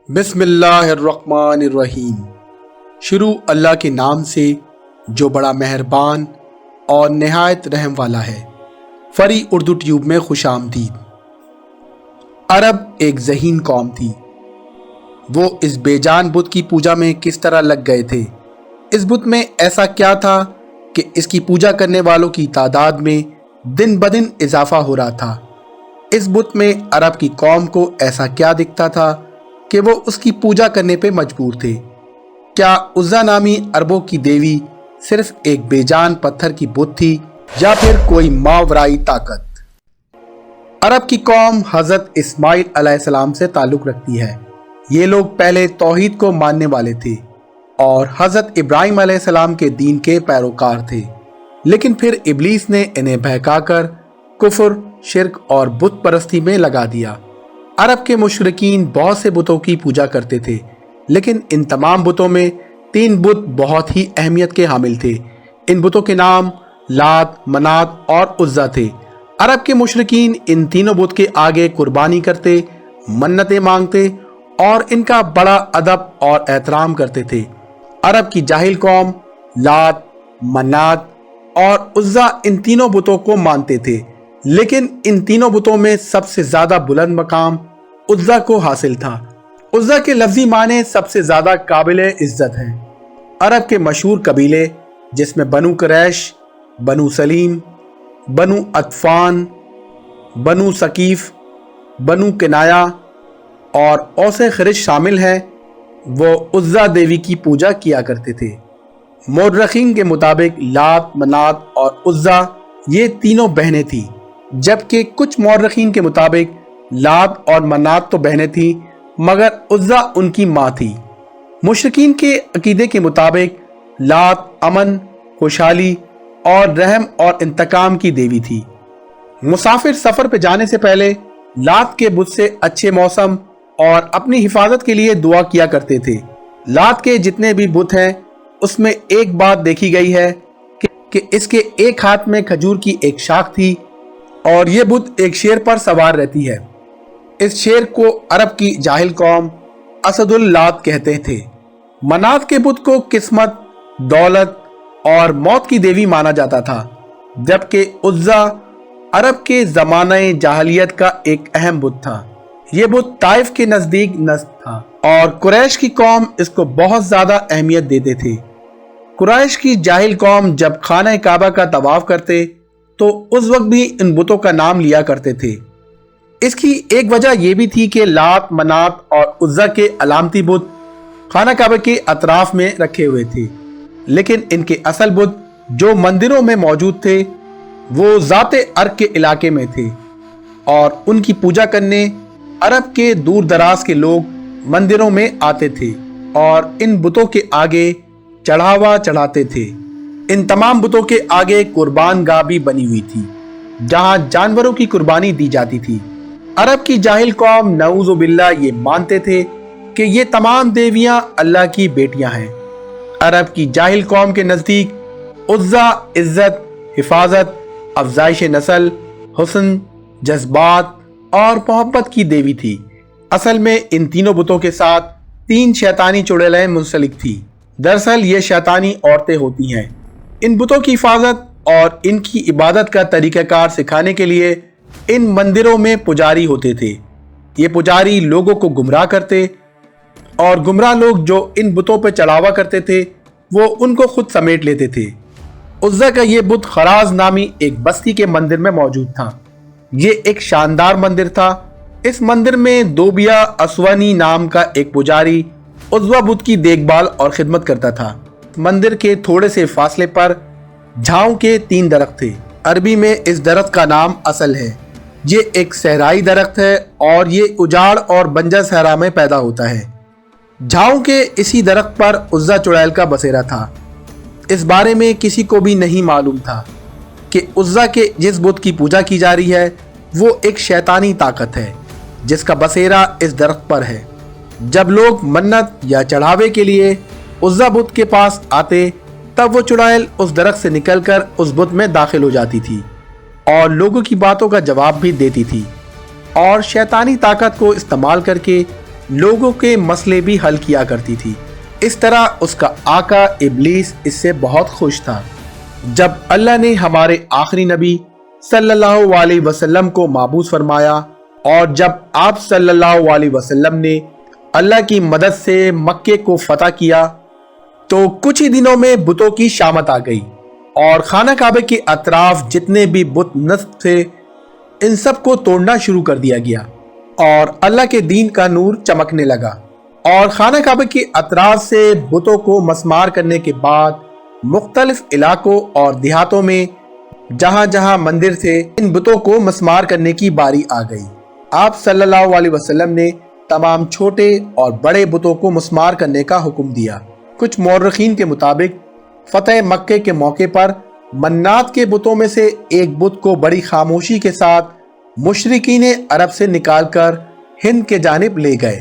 बिस्मिल्लाहिर्रहमानिर्रहीम। शुरू अल्लाह के नाम से जो बड़ा मेहरबान और नहायत रहम वाला है। फरी उर्दू ट्यूब में खुशामदीद। अरब एक ज़हीन कौम थी। वो इस बेजान बुत की पूजा में किस तरह लग गए थे। इस बुत में ऐसा क्या था कि इसकी पूजा करने वालों की तादाद में दिन ब दिन इजाफा हो रहा था। इस बुत में अरब की कौम को ऐसा क्या दिखता था कि वो उसकी पूजा करने पे मजबूर थे। क्या उज़्ज़ा नामी अरबों की देवी सिर्फ एक बेजान पत्थर की बुत थी या फिर कोई मावराई ताकत। अरब की कौम हज़रत इस्माइल अलैहिस्सलाम से ताल्लुक़ रखती है। ये लोग पहले तौहीद को मानने वाले थे और हज़रत इब्राहिम अलैहिस्सलाम के दीन के पैरोकार थे, लेकिन फिर इब्लीस ने इन्हें बहकाकर कुफ्र, शिर्क और बुत परस्ती में लगा दिया। अरब के मुशरिकीन बहुत से बुतों की पूजा करते थे, लेकिन इन तमाम बुतों में 3 बुत बहुत ही अहमियत के हामिल थे। इन बुतों के नाम लात, मनात और उज़्ज़ा थे। अरब के मुशरिकीन इन तीनों बुत के आगे कुर्बानी करते, मन्नतें मांगते और इनका बड़ा अदब और एहतराम करते थे। अरब की जाहिल कौम लात, मनात और उज़्ज़ा इन तीनों बुतों को मानते थे, लेकिन इन तीनों बुतों में सबसे ज्यादा बुलंद मकाम उज़्ज़ा को हासिल था। उज़्ज़ा के लफ्जी माने सबसे ज्यादा काबिले इज्जत हैं। अरब के मशहूर कबीले जिसमें बनु कुरैश, बनु सलीम, बनु अतफान, बनु सकीफ, बनु किनाया और औसे खरिज शामिल हैं, वो उज़्ज़ा देवी की पूजा किया करते थे। मौरखीन के मुताबिक लात, मनात और उज़्ज़ा ये तीनों बहनें थीं, जबकि कुछ मौरखीन के मुताबिक लात और मनात तो बहनें थीं मगर उज़्ज़ा उनकी माँ थी। मुशरिकीन के अकीदे के मुताबिक लात अमन, खुशहाली और रहम और इंतकाम की देवी थी। मुसाफिर सफर पे जाने से पहले लात के बुत से अच्छे मौसम और अपनी हिफाजत के लिए दुआ किया करते थे। लात के जितने भी बुत हैं उसमें एक बात देखी गई है कि इसके एक हाथ में खजूर की एक शाख थी और ये बुत एक शेर पर सवार रहती है। इस शेर को अरब की जाहिल कौम असदुल लात कहते थे। मनात के बुत को किस्मत, दौलत और मौत की देवी माना जाता था, जबकि उज़्ज़ा अरब के ज़माने जाहलियत का एक अहम बुत था। ये बुत ताइफ के नज़दीक नस्ब था और कुरैश की कौम इसको बहुत ज़्यादा अहमियत देते थे। कुरैश की जाहिल कौम जब खाना काबा का तवाफ करते तो उस वक्त भी इन बुतों का नाम लिया करते थे। इसकी एक वजह यह भी थी कि लात, मनात और उज़्ज़ा के अलामती बुत खाना काबा के अतराफ में रखे हुए थे, लेकिन इनके असल बुत जो मंदिरों में मौजूद थे वो ज़ाते अर्क के इलाके में थे और उनकी पूजा करने अरब के दूर दराज के लोग मंदिरों में आते थे और इन बुतों के आगे चढ़ावा चढ़ाते थे। इन तमाम बुतों के आगे कुर्बान गाह भी बनी हुई थी जहां जानवरों की कुर्बानी दी जाती थी। अरब की जाहिल कौम नऊज़ु बिल्लाह ये मानते थे कि ये तमाम देवियां अल्लाह की बेटियां हैं। अरब की जाहिल कौम के नज़दीक उज़्ज़ा इज्जत, हिफाजत, अफजाइश नस्ल, हुस्न, जज्बात और मोहब्बत की देवी थी। असल में इन तीनों बुतों के साथ 3 शैतानी चुड़ैलें मुंसलिक थी। दरअसल ये शैतानी औरतें होती हैं। इन बुतों की हिफाजत और इनकी इबादत का तरीक़ाकार सिखाने के लिए इन मंदिरों में पुजारी होते थे। ये पुजारी लोगों को गुमराह करते और गुमराह लोग जो इन बुतों पर चढ़ावा करते थे वो उनको खुद समेट लेते थे। उज़्ज़ा का ये बुत खराज नामी एक बस्ती के मंदिर में मौजूद था। ये एक शानदार मंदिर था। इस मंदिर में दोबिया असवानी नाम का एक पुजारी उज़्ज़ा बुत की देखभाल और खिदमत करता था। मंदिर के थोड़े से फासले पर झाऊ के 3 दरख्त थे। अरबी में इस दरख्त का नाम असल है। ये एक सहराई दरख्त है और ये उजाड़ और बंजर सहरा में पैदा होता है। झाऊ के इसी दरख्त पर उज़्ज़ा चुड़ैल का बसेरा था। इस बारे में किसी को भी नहीं मालूम था कि उज़्ज़ा के जिस बुत की पूजा की जा रही है वो एक शैतानी ताकत है जिसका बसेरा इस दरख्त पर है। जब लोग मन्नत या चढ़ावे के लिए उज़्ज़ा बुत के पास आते तब वो चुड़ैल उस दरख्त से निकलकर उस बुत में दाखिल हो जाती थी और लोगों की बातों का जवाब भी देती थी और शैतानी ताकत को इस्तेमाल करके لوگوں کے مسئلے بھی حل کیا کرتی تھی۔ اس طرح اس کا آقا ابلیس اس سے بہت خوش تھا۔ جب اللہ نے ہمارے آخری نبی صلی اللہ علیہ وسلم کو مبعوث فرمایا اور جب آپ صلی اللہ علیہ وسلم نے اللہ کی مدد سے مکے کو فتح کیا تو کچھ ہی دنوں میں بتوں کی شامت آ گئی اور خانہ کعبہ کے اطراف جتنے بھی بت نصب تھے ان سب کو توڑنا شروع کر دیا گیا اور اللہ کے دین کا نور چمکنے لگا، اور خانہ کعبہ کے اطراف سے بتوں کو مسمار کرنے کے بعد مختلف علاقوں اور دیہاتوں میں جہاں جہاں مندر تھے ان بتوں کو مسمار کرنے کی باری آ گئی۔ آپ صلی اللہ علیہ وسلم نے تمام چھوٹے اور بڑے بتوں کو مسمار کرنے کا حکم دیا۔ کچھ مورخین کے مطابق فتح مکے کے موقع پر منات کے بتوں میں سے ایک بت کو بڑی خاموشی کے ساتھ مشرکین عرب سے نکال کر ہند کے جانب لے گئے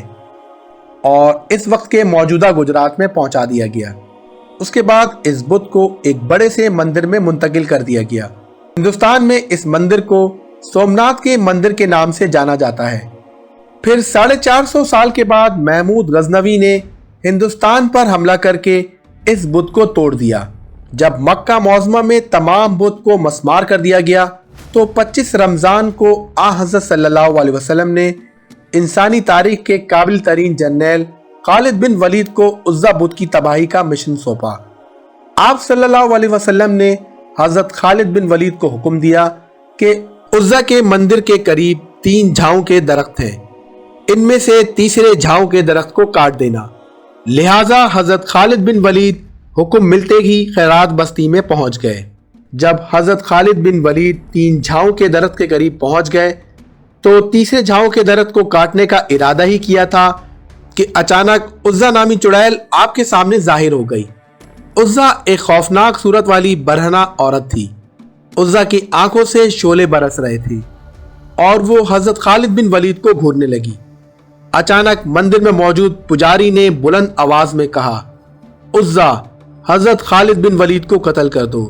اور اس وقت کے موجودہ گجرات میں پہنچا دیا گیا۔ اس کے بعد اس بت کو ایک بڑے سے مندر میں منتقل کر دیا گیا۔ ہندوستان میں اس مندر کو سومناتھ کے مندر کے نام سے جانا جاتا ہے۔ پھر 450 سال کے بعد محمود غزنوی نے ہندوستان پر حملہ کر کے اس بت کو توڑ دیا۔ جب مکہ معظمہ میں تمام بت کو مسمار کر دیا گیا تو 25 رمضان کو حضرت صلی اللہ علیہ وسلم نے انسانی تاریخ کے قابل ترین جرنیل خالد بن ولید کو عزا بت کی تباہی کا مشن سونپا۔ آپ صلی اللہ علیہ وسلم نے حضرت خالد بن ولید کو حکم دیا کہ عزا کے مندر کے قریب 3 جھاؤں کے درخت ہیں، ان میں سے تیسرے جھاؤں کے درخت کو کاٹ دینا۔ لہٰذا حضرت خالد بن ولید حکم ملتے ہی خیرات بستی میں پہنچ گئے۔ جب حضرت خالد بن ولید 3 جھاؤں کے درخت کے قریب پہنچ گئے تو تیسرے جھاؤں کے درخت کو کاٹنے کا ارادہ ہی کیا تھا کہ اچانک عزا نامی چڑیل آپ کے سامنے ظاہر ہو گئی۔ عزا ایک خوفناک صورت والی برہنہ عورت تھی۔ عزا کی آنکھوں سے شعلے برس رہے تھے اور وہ حضرت خالد بن ولید کو گھورنے لگی۔ اچانک مندر میں موجود پجاری نے بلند آواز میں کہا، عزا حضرت خالد بن ولید کو قتل کر دو،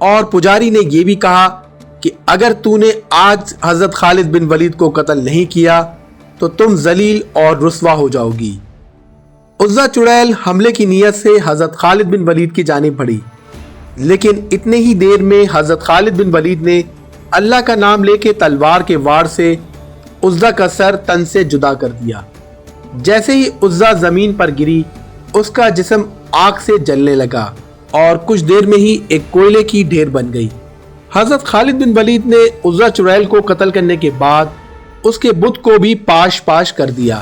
اور پجاری نے یہ بھی کہا کہ اگر تو نے آج حضرت خالد بن ولید کو قتل نہیں کیا تو تم ذلیل اور رسوا ہو جاؤ گی۔ عزا چڑیل حملے کی نیت سے حضرت خالد بن ولید کی جانب بڑھی، لیکن اتنے ہی دیر میں حضرت خالد بن ولید نے اللہ کا نام لے کے تلوار کے وار سے عزا کا سر تن سے جدا کر دیا۔ جیسے ہی عزا زمین پر گری اس کا جسم آگ سے جلنے لگا اور کچھ دیر میں ہی ایک کوئلے کی ڈھیر بن گئی۔ حضرت خالد بن ولید نے عزا چڑیل کو قتل کرنے کے بعد اس کے بت کو بھی پاش پاش کر دیا۔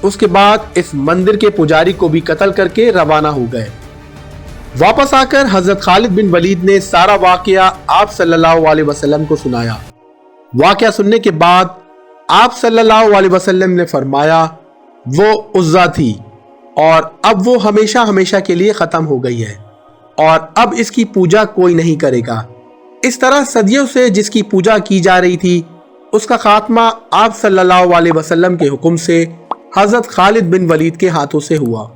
اس کے بعد اس مندر کے پجاری کو بھی قتل کر کے روانہ ہو گئے۔ واپس آ کر حضرت خالد بن ولید نے سارا واقعہ آپ صلی اللہ علیہ وسلم کو سنایا۔ واقعہ سننے کے بعد آپ صلی اللہ علیہ وسلم نے فرمایا، وہ عزا تھی اور اب وہ ہمیشہ ہمیشہ کے لیے ختم ہو گئی ہے اور اب اس کی پوجا کوئی نہیں کرے گا۔ اس طرح صدیوں سے جس کی پوجا کی جا رہی تھی اس کا خاتمہ آپ صلی اللہ علیہ وسلم کے حکم سے حضرت خالد بن ولید کے ہاتھوں سے ہوا۔